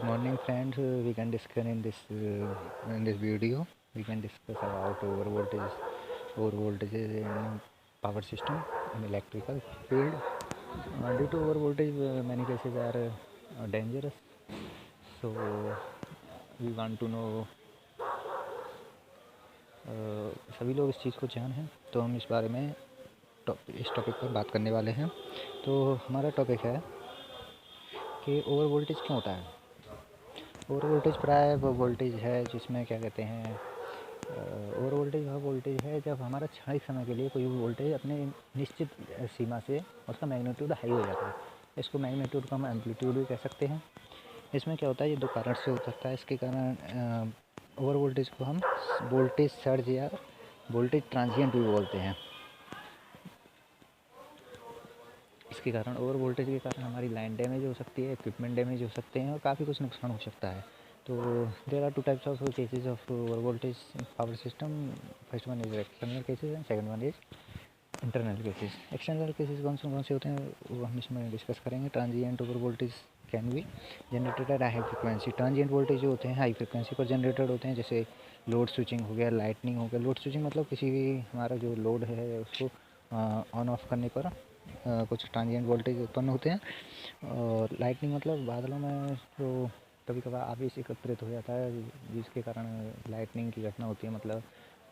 Good morning, friends. We can discuss in this video. We can discuss about overvoltages in power system in electrical field. Due to overvoltage, many cases are dangerous. So we want to know. सभी लोग इस चीज़ को जान हैं, तो हम इस बारे में इस टॉपिक पर बात करने वाले हैं। तो हमारा टॉपिक है कि ओवर वोल्टेज क्यों होता है। ओवर वोल्टेज प्राय वो वोल्टेज है जिसमें क्या कहते हैं, ओवर वोल्टेज वह वोल्टेज है जब हमारा क्षणिक समय के लिए कोई वोल्टेज अपने निश्चित सीमा से उसका मैग्नीट्यूड हाई हो जाता है। इसको मैग्नीट्यूड को हम एम्पलीट्यूड भी कह सकते हैं। इसमें क्या होता है, ये दो कारण से हो सकता है। इसके कारण ओवर वोल्टेज को हम वोल्टेज सर्ज या वोल्टेज ट्रांजिएंट भी बोलते हैं। इसके कारण ओवर वोल्टेज के कारण हमारी लाइन डैमेज हो सकती है, इक्विपमेंट डैमेज हो सकते हैं और काफ़ी कुछ नुकसान हो सकता है। तो there are two types of cases of over voltage power system. First one is external cases and second one is internal cases. External cases कौन से होते हैं वो हम इसमें डिस्कस करेंगे। Transient over voltage can be generated at high frequency. Transient voltage जो होते हैं हाई फ्रिक्वेंसी पर जनरेटेड होते हैं, जैसे लोड स्विचिंग हो गया, लाइटनिंग हो गया। लोड स्विचिंग मतलब किसी भी हमारा जो लोड है उसको ऑन ऑफ करने पर कुछ ट्रांजिएंट वोल्टेज उत्पन्न होते हैं। और लाइटनिंग मतलब बादलों में जो कभी कभार आवेश एकत्रित हो जाता है जिसके कारण लाइटनिंग की घटना होती है, मतलब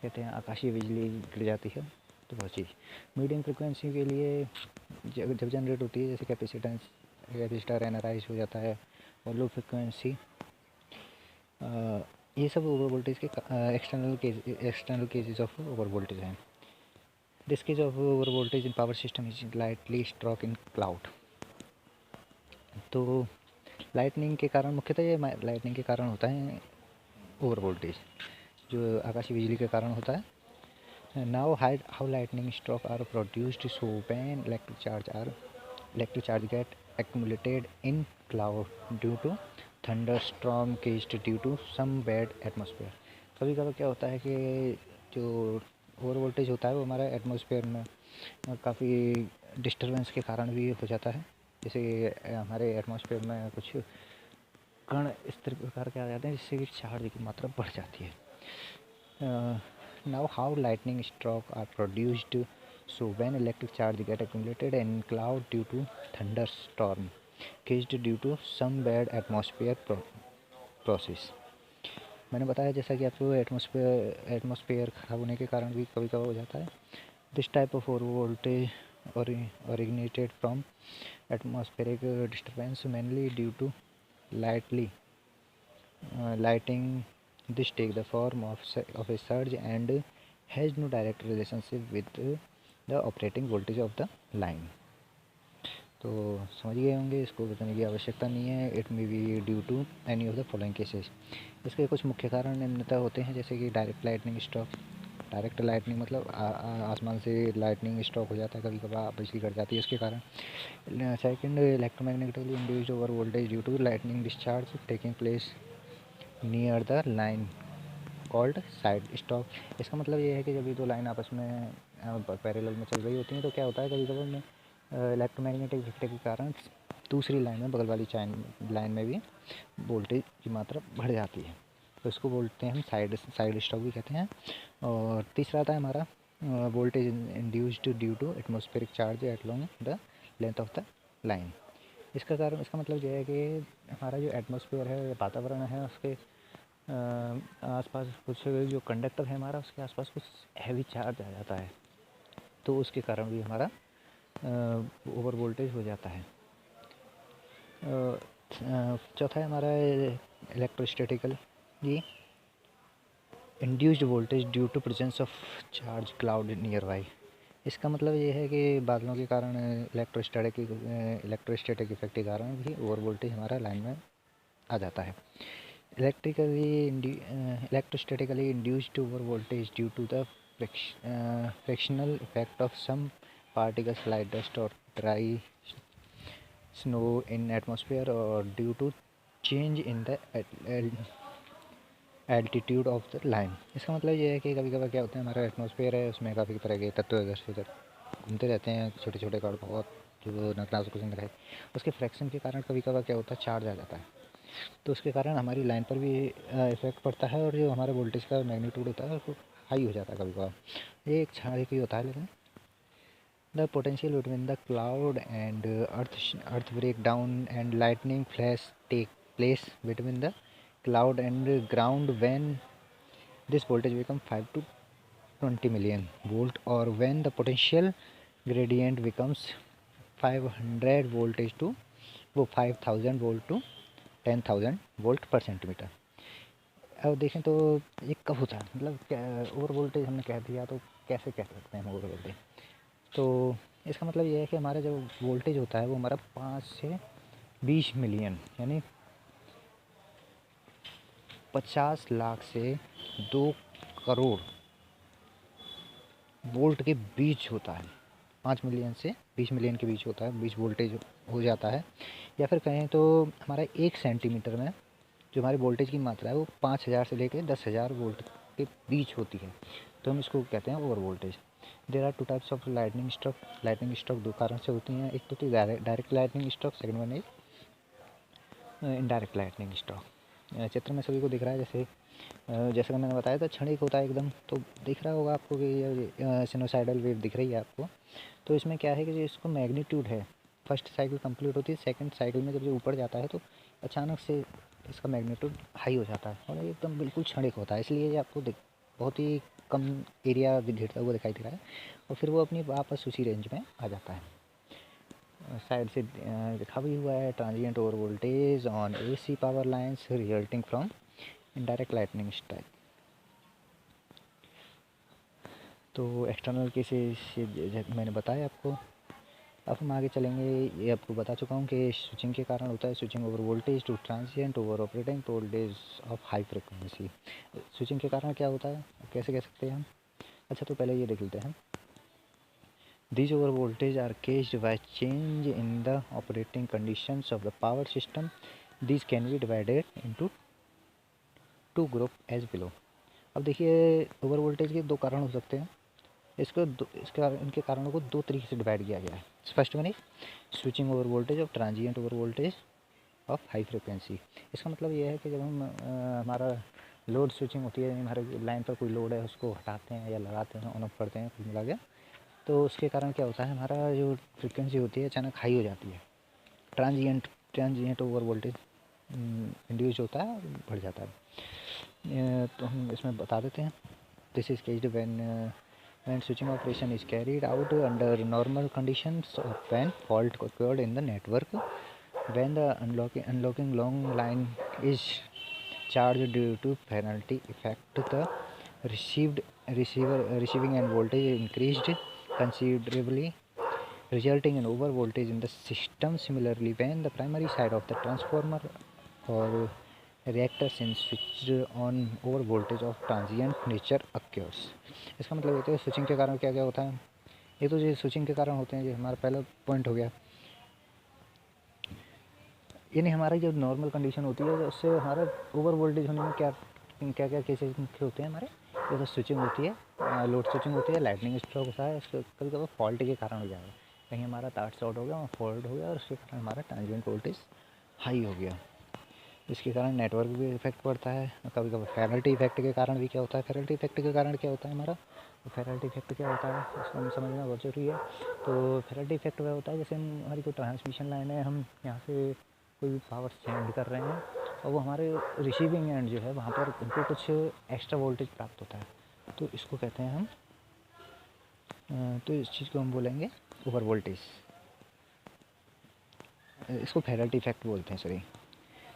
कहते हैं आकाशीय बिजली गिर जाती है। तो वह चीज़ मीडियम फ्रिक्वेंसी के लिए जब जनरेट होती है, जैसे कैपेसिटर एनराइज हो जाता है। और लो फ्रिक्वेंसी, ये सब ओवर वोल्टेज के external cases of over voltage हैं। This case of over voltage in power system is lightly struck in cloud। तो लाइटनिंग के कारण, मुख्यतः ये लाइटनिंग के कारण होता है ओवर वोल्टेज, जो आकाशीय बिजली के कारण होता है। Now how lightning stroke are produced, so when electric charge get accumulated in cloud due to thunderstorm caused due to some bad atmosphere। कभी कभी क्या होता है कि जो ओवर वोल्टेज होता है वो हमारा एटमॉस्फेयर में काफ़ी डिस्टरबेंस के कारण भी हो जाता है। जैसे हमारे एटमॉस्फेयर में कुछ कण इस प्रकार के आ जाते हैं जिससे कि चार्ज की मात्रा बढ़ जाती है। Now how lightning stroke are produced, so when electric charge get accumulated in cloud due to thunderstorm caused due to some bad atmosphere process. मैंने बताया जैसा कि आपको एटमॉस्फेयर ख़राब होने के कारण भी कभी कभार हो जाता है। This type of over voltage originated from atmospheric disturbance mainly due to lighting. This take the form of a surge and has no direct relationship with the operating voltage of the line। तो समझ गए होंगे, इसको बताने की आवश्यकता नहीं है। It may be due to any of the following cases. इसके कुछ मुख्य कारण निम्नतः होते हैं, जैसे कि direct lightning stroke. Direct lightning मतलब आसमान से लाइटनिंग स्ट्रोक हो जाता है, कभी कभार बिजली कट जाती है उसके कारण। Second, electromagnetically induced over voltage due to lightning discharge taking place near the line called side stock. इसका मतलब ये है कि जब ये दो लाइन आपस में पैरेलल में चल रही होती हैं तो क्या होता है, कभी कभार में इलेक्ट्रोमैग्नेटिक इफेक्ट के कारण दूसरी लाइन में, बगल वाली लाइन में भी वोल्टेज की मात्रा बढ़ जाती है, तो इसको बोलते हैं हम साइड स्टॉक भी कहते हैं। और तीसरा आता है हमारा voltage induced due to atmospheric charge at long the length of the line. इसका कारण, इसका मतलब यह है कि हमारा जो एटमॉस्फेयर है, वातावरण है, उसके आसपास कुछ जो कंडक्टर है हमारा, उसके आसपास कुछ हैवी चार्ज आ जाता है, तो उसके कारण भी हमारा ओवर वोल्टेज हो जाता है। चौथा है हमारा इलेक्ट्रोस्टैटिकल ये induced voltage due to presence of charge cloud nearby. इसका मतलब ये है कि बादलों के कारण इलेक्ट्रोस्टैटिक इफेक्ट के कारण भी ओवर वोल्टेज हमारा लाइन में आ जाता है। Electrostatically induced over voltage due to the frictional effect of some particles like dust or dry snow in atmosphere or due to change in the altitude of the line। इसका मतलब ये है कि कभी कभार क्या होता है, हमारा एटमॉस्फेयर है उसमें काफ़ी तरह के तत्व इधर से उधर घूमते रहते हैं, छोटे छोटे कण बहुत जो नगराज को है, उसके फ्रैक्शन के कारण कभी कभार क्या होता है, चार्ज आ जाता है। तो उसके कारण हमारी लाइन पर भी इफ़ेक्ट पड़ता है, और जो हमारे वोल्टेज का मैग्नीट्यूड होता है वो हाई हो जाता है कभी कभार। ये एक क्षणिक ही होता है। लेकिन the potential between the cloud and earth break down and lightning flash take place between the cloud and ground when this voltage become 5 to 20 million volt, or when the potential gradient becomes 500 voltage to वो 5000 volt to 10,000 volt पर centimetre. अब देखें तो ये कब होता है, मतलब ओवर वोल्टेज हमने कह दिया तो कैसे कह सकते हैं हम ओवर वोल्टेज। तो इसका मतलब ये है कि हमारा जो वोल्टेज होता है वो हमारा 5 से 20 मिलियन यानी 50 लाख से 2 करोड़ वोल्ट के बीच होता है। 5 मिलियन से 20 मिलियन के बीच होता है, बीच वोल्टेज हो जाता है। या फिर कहें तो हमारा 1 सेंटीमीटर में जो हमारी वोल्टेज की मात्रा है वो 5000 से लेकर 10,000 वोल्ट के बीच होती है, तो हम इसको कहते हैं over voltage. There are 2 types of lightning stroke. Lightning stroke 2 कारण से होती हैं, एक तो होती है direct lightning stroke, second one is indirect lightning stroke. चित्र में सभी को दिख रहा है, जैसे कि मैंने बताया था क्षणिक होता है एकदम, तो दिख रहा होगा आपको कि ये सिनोसाइडल वेव दिख रही है आपको। तो इसमें क्या है कि जो इसको मैग्नीट्यूड है, फर्स्ट साइकिल कंप्लीट होती है, सेकंड साइकिल में जब ये ऊपर जाता है तो अचानक से इसका मैग्नीट्यूड हाई हो जाता है और एकदम बिल्कुल क्षणिक होता है। इसलिए ये आपको बहुत ही कम एरिया घेरता हुआ दिखाई दे रहा है और फिर वो अपनी वापस उसी रेंज में आ जाता है। साइड से लिखा भी हुआ है transient over voltage on AC power lines resulting from indirect lightning strike. तो एक्सटर्नल केसेस मैंने बताया आपको। अब हम आगे चलेंगे। ये आपको बता चुका हूँ कि स्विचिंग के कारण होता है, switching over voltage to transient over operating voltage of high frequency. Switching के कारण क्या होता है, कैसे कह सकते हैं हम। अच्छा, तो पहले ये देख लेते हैं। These over voltage are caused by change in the operating conditions of the power system. These can be divided into two group as below. अब देखिए ओवर वोल्टेज के 2 कारण हो सकते हैं। इनके कारणों को 2 तरीके से डिवाइड किया गया है। First one is switching over voltage और transient over voltage of high frequency. इसका मतलब ये है कि जब हम हमारा लोड स्विचिंग होती है, हमारे लाइन पर कोई लोड है उसको हटाते हैं या लगाते हैं, ऑन ऑफ करते हैं कुल मिला के, तो उसके कारण क्या होता है, हमारा जो फ्रिक्वेंसी होती है अचानक हाई हो जाती है। ट्रांजिएंट ओवर वोल्टेज इंड्यूस होता है और बढ़ जाता है। तो हम इसमें बता देते हैं। This is केस्ड when switching operation is carried out under normal conditions, or when fault occurred in the network, when the unlocking long line is charged due to penalty effect, the receiving end voltage increased considerably, resulting in over voltage in the system. Similarly, when the primary side of the transformer or reactors in switched on over voltage of transient nature occurs। इसका मतलब ये है switching के कारण क्या क्या होता है। ये तो जो स्विचिंग के कारण होते हैं, जो हमारा पहला पॉइंट हो गया, यानी हमारी जो नॉर्मल कंडीशन होती है उससे हमारा ओवर वोल्टेज होने में क्या क्या क्या केसेस होते हैं हमारे। ये तो स्विचिंग होती है, लोड स्विचिंग होती है, लाइटनिंग स्ट्रोक होता है, इसके कभी कभी फॉल्ट के कारण हो जाएगा, कहीं हमारा तार शॉर्ट हो गया और फॉल्ट हो गया और उसके कारण हमारा ट्रांजिएंट वोल्टेज हाई हो गया। इसके कारण नेटवर्क भी इफेक्ट पड़ता है। कभी कभी फेराल्टी इफेक्ट के कारण भी क्या होता है, फेराल्टी इफेक्ट के कारण क्या होता है हमारा, तो फेराल्टी इफेक्ट क्या होता है इसको हम समझना बहुत जरूरी है। तो फेराल्टी इफेक्ट वह होता है जैसे हमारी कोई ट्रांसमिशन लाइन है, हम यहाँ से कोई भी पावर सेंड कर रहे हैं और वो हमारे रिसीविंग एंड जो है वहाँ पर उनको कुछ एक्स्ट्रा वोल्टेज प्राप्त होता है, तो इसको कहते हैं हम, तो इस चीज़ को हम बोलेंगे ओवर वोल्टेज, इसको फेराल्टी इफेक्ट बोलते हैं, sorry.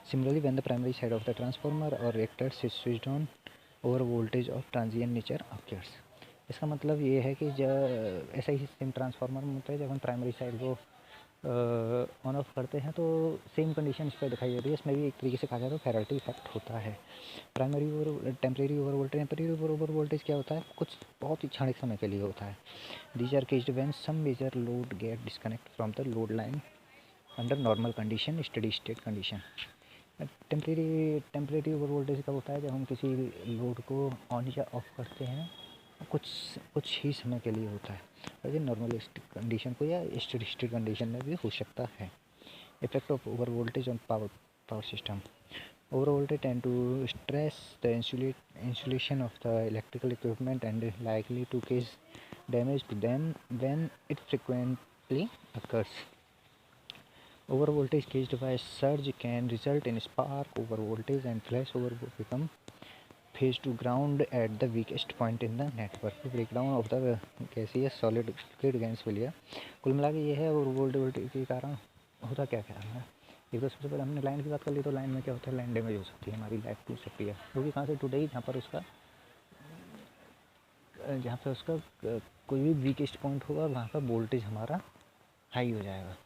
Similarly, when the primary side of the transformer or reactors is switched on, over voltage of transient nature occurs। इसका मतलब ये है कि जब ऐसा ही सेम ट्रांसफार्मर में होता है, जब हम प्राइमरी साइड को ऑन ऑफ करते हैं तो सेम कंडीशन इस पर दिखाई देती है। इसमें भी एक तरीके से कहा जाए तो फेराल्टी इफेक्ट होता है। प्राइमरी और temporary over voltage, temporary over voltage क्या होता है, कुछ बहुत ही क्षणिक समय के लिए होता है। These are caused when some major load get disconnect from the load line under normal condition, steady state condition. Temporary over voltage कब होता है, जब हम किसी लोड को ऑन या ऑफ करते हैं, कुछ ही समय के लिए होता है, और ये नॉर्मल कंडीशन को या स्टेडी स्टेट कंडीशन में भी हो सकता है। Effect of over voltage on power power system. Over voltage tend to stress the insulation of the electrical equipment and is likely to cause damage to them when it frequently occurs. Over voltage caused by surge can result in spark, over voltage and flash over become phase to ground at the weakest point in the network. Breakdown of the gaseous solid liquid gas failure. कुल मिला के ये है और voltage के कारण होता क्या क्या है। एक तो सबसे पहले हमने लाइन की बात कर ली, तो लाइन में क्या होता है, लाइन डैमेज हो सकती है, हमारी लाइट टूट सकती है। क्योंकि कहाँ से टूटेगी, जहाँ पे उसका कोई भी वीकेस्ट पॉइंट होगा वहाँ पर वोल्टेज हमारा हाई हो जाएगा,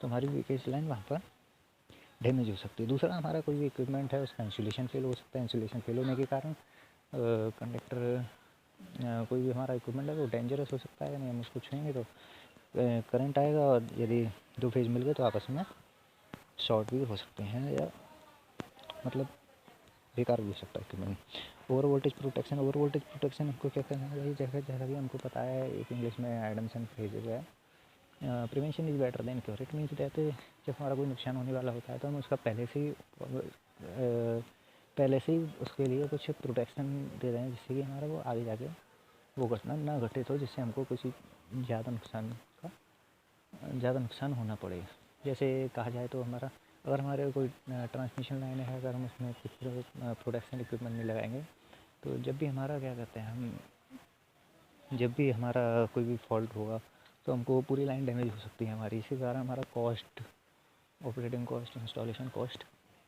तो हमारी वीकेस्ट लाइन वहाँ पर डैमेज हो सकती है। दूसरा, हमारा कोई भी इक्विपमेंट है उसका इंसुलेशन फेल हो सकता है। इंसुलेशन फेल होने के कारण कंडक्टर कोई भी हमारा इक्विपमेंट है वो डेंजरस हो सकता है, यानी हम उसको छुएंगे तो करंट आएगा और यदि दो फेज मिल गए तो आपस में शॉर्ट भी हो सकते हैं या मतलब बेकार भी हो सकता है equipment. Over voltage protection. Over voltage protection हमको क्या करना है, जैसा कि हमको पता है, एक इंग्लिश में एडमसन फ्रेज है, prevention is better than cure. It means that जब हमारा कोई नुकसान होने वाला होता है तो हम उसका पहले से ही उसके लिए कुछ प्रोटेक्शन दे रहे हैं, जिससे कि हमारा वो आगे जाके वो घटना ना घटे, तो जिससे हमको किसी ज़्यादा नुकसान होना पड़े। जैसे कहा जाए तो हमारा अगर हमारे कोई ट्रांसमिशन लाइन है, अगर हम उसमें कुछ प्रोटेक्शन इक्विपमेंट नहीं लगाएंगे तो जब भी हमारा क्या कहते हैं, हम जब भी हमारा कोई भी फॉल्ट होगा तो हमको पूरी लाइन डैमेज हो सकती है हमारी। इसी कारण हमारा cost, operating cost, installation cost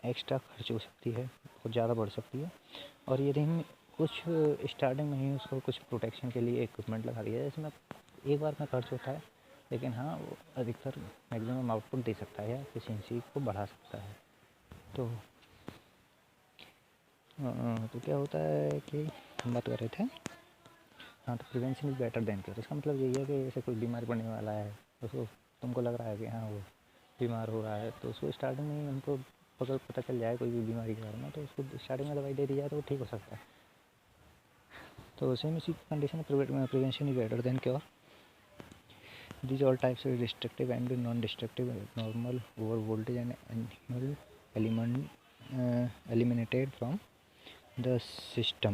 extra खर्च हो सकती है, बहुत ज़्यादा बढ़ सकती है। और यदि हम कुछ स्टार्टिंग में ही उसको कुछ प्रोटेक्शन के लिए इक्विपमेंट लगा दिया, जैसे मैं एक बार में खर्च होता है, लेकिन हाँ वो अधिकतर मैक्सिमम आउटपुट दे सकता है या एफिशिएंसी को बढ़ा सकता है। तो क्या होता है कि हम बात कर रहे थे, हाँ, तो prevention is better than care. इसका मतलब यही है कि जैसे कोई बीमारी पड़ने वाला है, उसको तुमको लग रहा है कि हाँ वो बीमार हो रहा है, तो उसको स्टार्टिंग में ही हमको अगर पता चल जाए कोई भी बीमारी के बारे में, तो उसको स्टार्टिंग में दवाई दे दी जाए तो वो ठीक हो सकता है। तो सेम इसी condition prevention is better than cure. These all types are destructive and non-destructive. Normal over voltage and annual eliminated from the system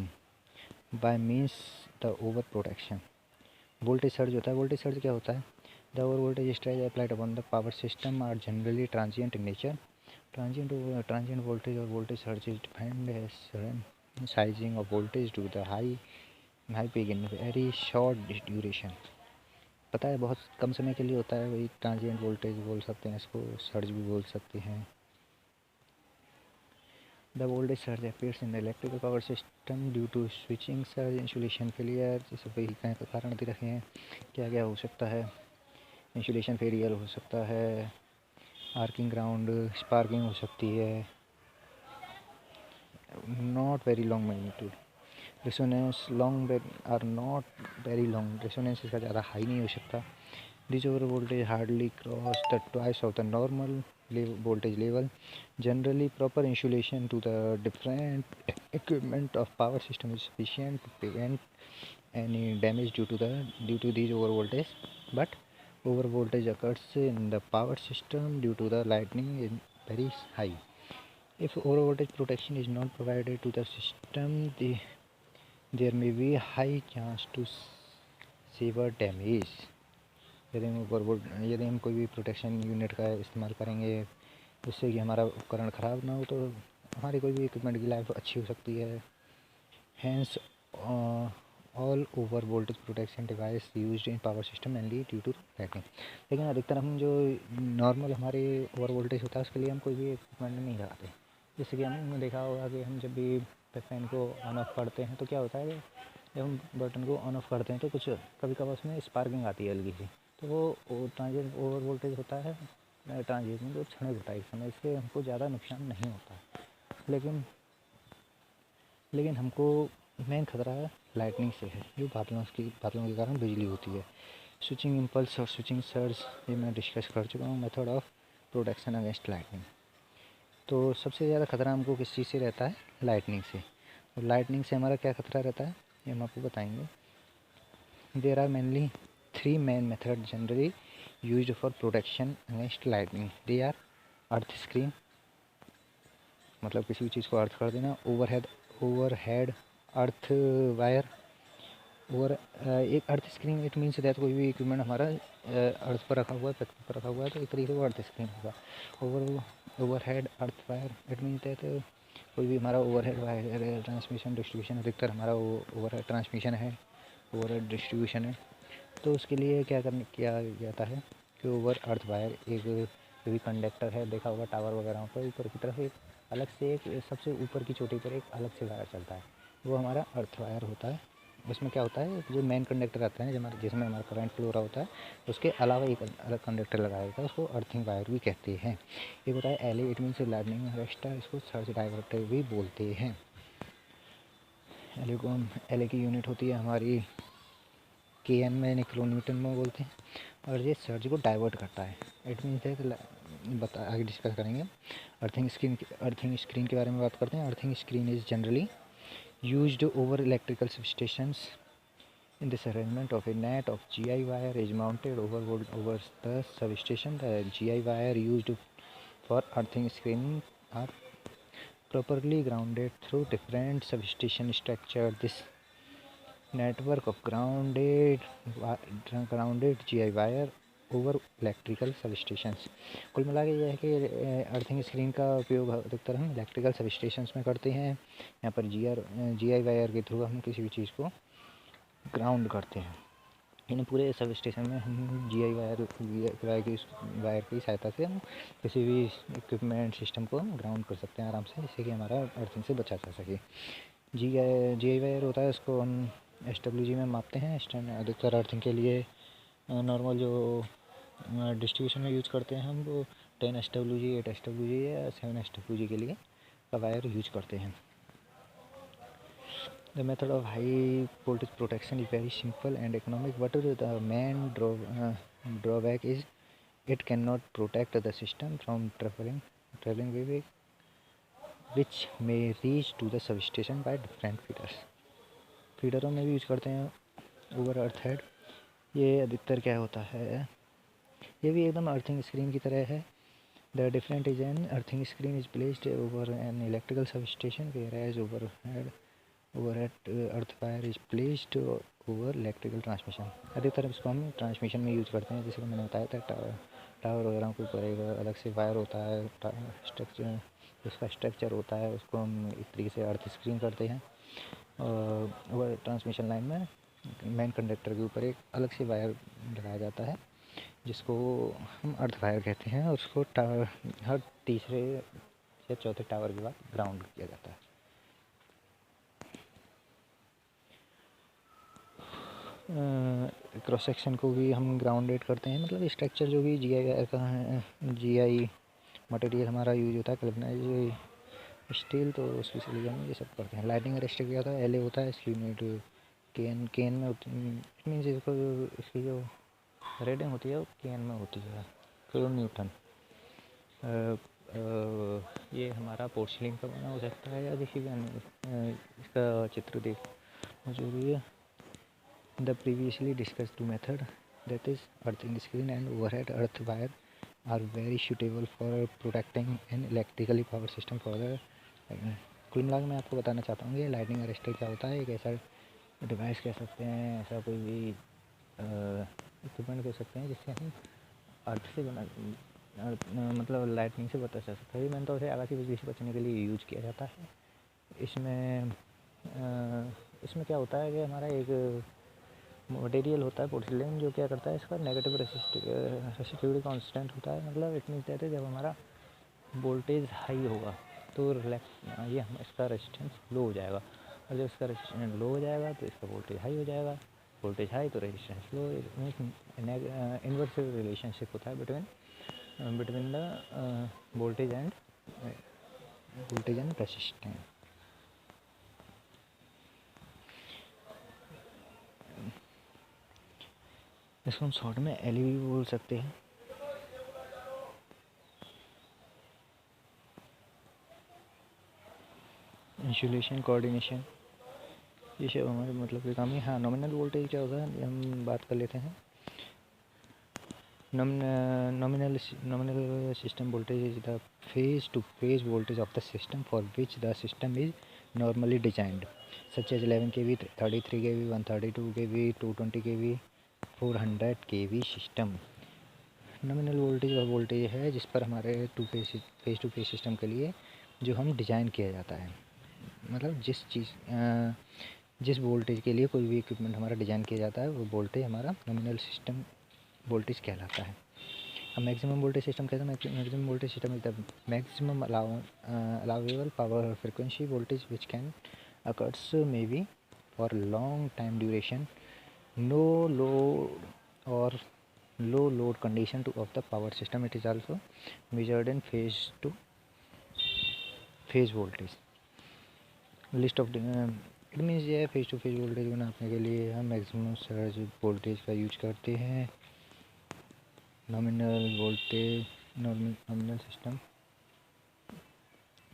by means the over protection. Voltage surge होता है। वोल्टेज सर्ज क्या होता है? The over voltage stress applied upon the power system are generally transient in nature. Transient voltage or voltage surge is defined as sudden sizing of voltage to the high peak in very short duration. पता है बहुत कम समय के लिए होता है, वही transient voltage बोल सकते हैं, इसको सर्ज भी बोल सकते हैं। The voltage surge appears in the electrical power system due to switching surge, insulation failure, जैसे वही का कारण दे रखे हैं। क्या क्या हो सकता है? इंसुलेशन फेलियर हो सकता है, आर्किंग ग्राउंड, स्पार्किंग हो सकती है, not very long magnitude, resonance long or not very long, resonance इसका ज़्यादा हाई नहीं हो सकता। This over voltage hardly cross the twice of the normal voltage level. Generally, proper insulation to the different equipment of power system is sufficient to prevent any damage due to these over voltage. But over voltage occurs in the power system due to the lightning is very high. If over voltage protection is not provided to the system, there may be high chance to severe damage. यदि हम कोई भी protection unit का इस्तेमाल करेंगे जिससे कि हमारा उपकरण ख़राब ना हो, तो हमारी कोई भी इक्विपमेंट की लाइफ अच्छी हो सकती है। Hence all over voltage protection device used in power system mainly due to lighting. लेकिन अधिकतर हम जो नॉर्मल हमारे ओवर वोल्टेज होता है उसके लिए हम कोई भी इक्विपमेंट नहीं लगाते। जैसे कि हमने देखा होगा कि हम जब भी फैन को ऑन ऑफ करते हैं तो क्या होता है, जब हम बटन को ऑन ऑफ करते हैं तो कुछ कभी कभार उसमें स्पार्किंग आती है हल्की सी, तो वो ट्रांजिएंट ओवर वोल्टेज होता है, ट्रांजिएंट में जो क्षणिक होता है, इस समय इससे हमको ज़्यादा नुकसान नहीं होता। लेकिन हमको मेन खतरा है लाइटनिंग से है, जो बादलों के कारण बिजली होती है। स्विचिंग इम्पल्स और स्विचिंग सर्ज ये मैं डिस्कस कर चुका हूँ। Method of protection against lightning. तो सबसे ज़्यादा खतरा हमको किस चीज़ से रहता है? लाइटनिंग से। और लाइटनिंग से हमारा क्या खतरा रहता है ये हम आपको बताएंगे। There are mainly 3 main methods generally used for protection against lightning. They are earth screen, मतलब किसी भी चीज़ को अर्थ कर देना। Overhead earth wire. और एक अर्थ स्क्रीन इट मीन्स दैट कोई भी इक्विपमेंट हमारा अर्थ पर रखा हुआ है, पृथ्वी पर रखा हुआ है, तो एक तरीके से वो अर्थ स्क्रीन होगा। Overhead earth wire it means that कोई भी हमारा ओवरहेड वायर ट्रांसमिशन डिस्ट्रीब्यूशन, अधिकतर हमारा ओवरहेड ट्रांसमिशन है, ओवरहेड डिस्ट्रीब्यूशन है। तो उसके लिए किया जाता है कि ओवर अर्थ वायर एक जो भी कंडक्टर है, देखा होगा टावर वगैरह पर ऊपर की तरफ एक अलग से एक सबसे ऊपर की चोटी पर एक अलग से वायर चलता है, वो हमारा अर्थ वायर होता है। उसमें क्या होता है, जो मेन कंडक्टर आता है जिसमें हमारा करंट फ्लो हो रहा होता है, उसके अलावा एक अलग कंडक्टर लगाया होता है, उसको अर्थिंग वायर भी कहते हैं। एक होता है LA, it means lightning arrester, इसको सर्ज डाइवर्टर भी बोलते हैं। LA की यूनिट होती है हमारी KN में, यानी किलो न्यूटन में बोलते हैं, और ये सर्ज को डाइवर्ट करता है। इट मीन्स है आगे डिस्कस करेंगे। अर्थिंग स्क्रीन के बारे में बात करते हैं। Earthing screen is generally used over electrical substations. In this arrangement of a net of GI wire is mounted over the substation. The GI wire used for earthing screening are properly grounded through different substation structure. This network of grounded GI wire over electrical substations. कुल मिला के यह है कि earthing screen का उपयोग अधिकतर हम इलेक्ट्रिकल सबस्टेशंस में करते हैं। यहाँ पर GI वायर के थ्रू हम किसी भी चीज़ को ग्राउंड करते हैं। इन पूरे सब स्टेशन में हम GI वायर की सहायता से हम किसी भी इक्विपमेंट सिस्टम को ग्राउंड कर सकते हैं आराम से, जिससे कि हमारा अर्थिंग से बचा जा सके। GI वायर होता है, उसको हम SWG में मापते हैं। अधिकतर अर्थिंग के लिए नॉर्मल जो डिस्ट्रीब्यूशन में यूज करते हैं हम, वो 10 SWG, 8 SWG या 7 SWG के लिए का वायर यूज करते हैं। The method of high voltage protection is very simple and economic, but the main drawback is it cannot protect the system from traveling wave which may reach to the substation by different feeders. फीडरों में भी use करते हैं over earth head. ये अधिकतर क्या होता है, ये भी एकदम अर्थिंग स्क्रीन की तरह है। The different is an earthing screen is placed over an electrical substation, whereas overhead earth wire is placed over electrical transmission. अधिकतर इसको हम ट्रांसमिशन में यूज करते हैं, जैसे कि मैंने बताया था टावर वगैरह के ऊपर एक अलग से वायर होता है, स्ट्रक्चर उसका स्ट्रक्चर होता है, उसको हम एक तरीके से अर्थ स्क्रीन करते हैं। और ट्रांसमिशन लाइन में मेन कंडक्टर के ऊपर एक अलग से वायर लगाया जाता है, जिसको हम अर्थ वायर कहते हैं, और उसको हर तीसरे या चौथे टावर के बाद ग्राउंड किया जाता है। क्रॉस सेक्शन को भी हम ग्राउंडेड करते हैं, मतलब स्ट्रक्चर जो भी GI का है, GI मटेरियल हमारा यूज होता है, कैल्वनाइज स्टील, तो उसकी सिलिकॉन में ये सब करते हैं। लाइटिंग अरेस्टर क्या होता है, LA होता है, इसकी यूनिट KN में होती है। इट मीन्स इसकी जो रेटिंग होती है वो KN में होती है, किलो न्यूटन। ये हमारा पोर्सिलिन का बना हो सकता है या किसी भी इसका चित्र देखना जरूरी है। The previously discussed two methods, that is earthing screen and overhead earth wire, are very suitable for protecting an electrically power system for the कुल मिला के मैं आपको बताना चाहता हूँ कि लाइटिंग अरेस्टर क्या होता है। एक ऐसा डिवाइस कह सकते हैं, ऐसा कोई भी इक्विपमेंट कह सकते हैं जिससे हम अर्थ से मतलब लाइटनिंग से बचा जा सकता है। मैंने तो उसे आकाशीय बिजली से बचने के लिए यूज किया जाता है। इसमें क्या होता है कि हमारा एक मटेरियल होता है पोर्सिलेन, जो क्या करता है, इसका नेगेटिव रेसिस्टिविटी कांस्टेंट होता है। मतलब इट मीन्स जब हमारा वोल्टेज हाई होगा तो इसका रेजिस्टेंस लो हो जाएगा, और जब इसका रेजिस्टेंस लो हो जाएगा तो इसका वोल्टेज हाई हो जाएगा। वोल्टेज हाई तो रेजिस्टेंस लो। इनवर्स रिलेशनशिप होता है between the voltage and resistance. इसको हम शॉर्ट में LE भी बोल सकते हैं। इंसुलेशन कोऑर्डिनेशन, ये सब हमारे मतलब के काम है। हाँ, नॉमिनल वोल्टेज क्या होता है हम बात कर लेते हैं। Nominal system voltage is the phase-to-phase voltage of the system for which the system is normally designed, such as 11 kV, 33 kV, 132 kV, 220 kV, 400 kV system. Nominal voltage वह वोल्टेज है जिस पर हमारे फेस टू फेस सिस्टम के लिए जो हम design किया जाता है, मतलब जिस वोल्टेज के लिए कोई भी इक्विपमेंट हमारा डिज़ाइन किया जाता है वो वोल्टेज हमारा नॉमिनल सिस्टम वोल्टेज कहलाता है. अब मैक्सिमम वोल्टेज सिस्टम कहते हैं maximum voltage system is the maximum allowable power frequency voltage which can occurs may be for long time duration, no load और low load condition of the power system. It is also measured in phase to phase voltage. List of it means ये face to face voltage को नापने के लिए हम maximum surge voltage का use करते हैं. Nominal voltage, nominal system,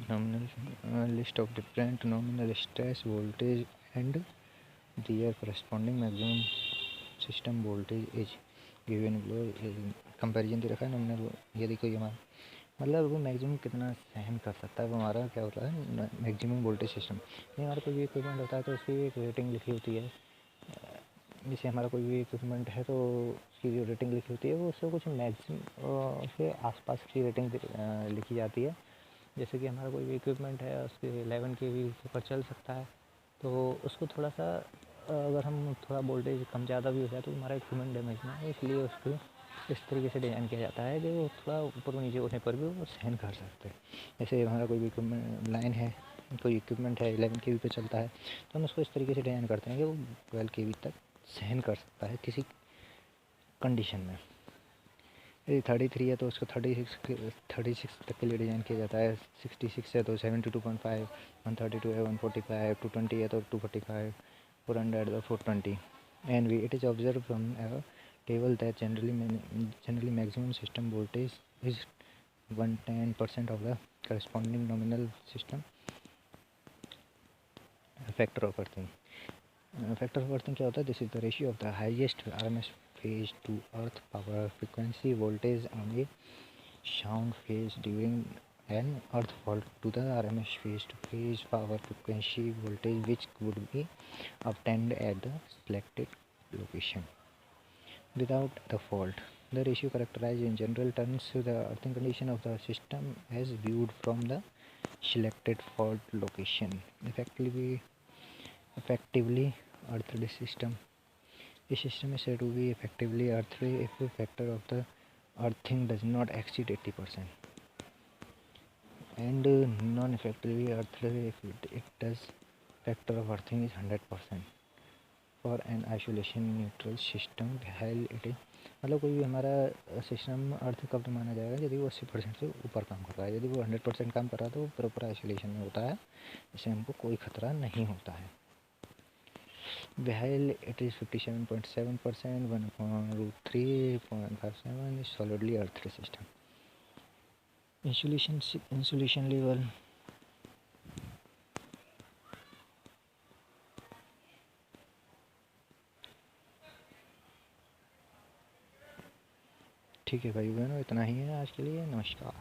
nominal list of different nominal stress voltage and their corresponding maximum system voltage is given below. Comparison दे रखा है नॉमिनल. ये देखो ये हमारा मतलब वो मैक्सिमम कितना सहन कर सकता है, वो हमारा क्या होता है मैक्सिमम वोल्टेज सिस्टम. ये हमारा कोई भी इक्विपमेंट होता है तो उसकी एक रेटिंग लिखी होती है. जैसे हमारा कोई भी इक्विपमेंट है तो उसकी जो रेटिंग लिखी होती है वो उससे कुछ मैक्सिमम उसके आसपास की रेटिंग लिखी जाती है. जैसे कि हमारा कोई भी इक्विपमेंट है उसके 11 kV पर चल सकता है तो उसको थोड़ा सा अगर हम थोड़ा वोल्टेज कम ज़्यादा भी हो जाए तो हमारा इक्विपमेंट डैमेज ना हो, इसलिए उसको इस तरीके से डिज़ाइन किया जाता है कि वो थोड़ा ऊपर नीचे होने पर भी वो सहन कर सकते हैं. जैसे हमारा कोई भी इक्विपमेंट लाइन है, कोई इक्विपमेंट है 11 kV पे चलता है तो हम उसको इस तरीके से डिज़ाइन करते हैं कि वो 12 kV तक सहन कर सकता है किसी कंडीशन में. यदि 33 है तो उसको 36 तक के लिए डिज़ाइन किया जाता है. 66 है तो 72.5, 132 है 145, 220 है तो 245, 400 तो 420. And it is observed from a table that generally maximum system voltage is 110% of the corresponding nominal system factor of earthing. Factor of earthing क्या होता है? This is the ratio of the highest RMS phase to earth power frequency voltage on a sound phase during an earth fault to the RMS phase to phase power frequency voltage which would be obtained at the selected location without the fault. The ratio characterizes in general terms the earthing condition of the system as viewed from the selected fault location. Effectively earthed system. A system is said to be effectively earthed if the factor of the earthing does not exceed 80%, and non-effectively earthed if it does. Factor of earthing is 100% for an isolation neutral system while it is. मतलब कोई भी हमारा system अर्थ कब माना जाएगा यदि वो 80% से ऊपर काम कर रहा है. यदि वो 100% काम कर रहा है तो वो प्रॉपर आइसोलेशन में होता है, इससे हमको कोई खतरा नहीं होता है. While it is 57.7%, 1/√3.57 is solidly earthed system. Insulation level. ठीक है भाई बहनों, इतना ही है आज के लिए. नमस्कार.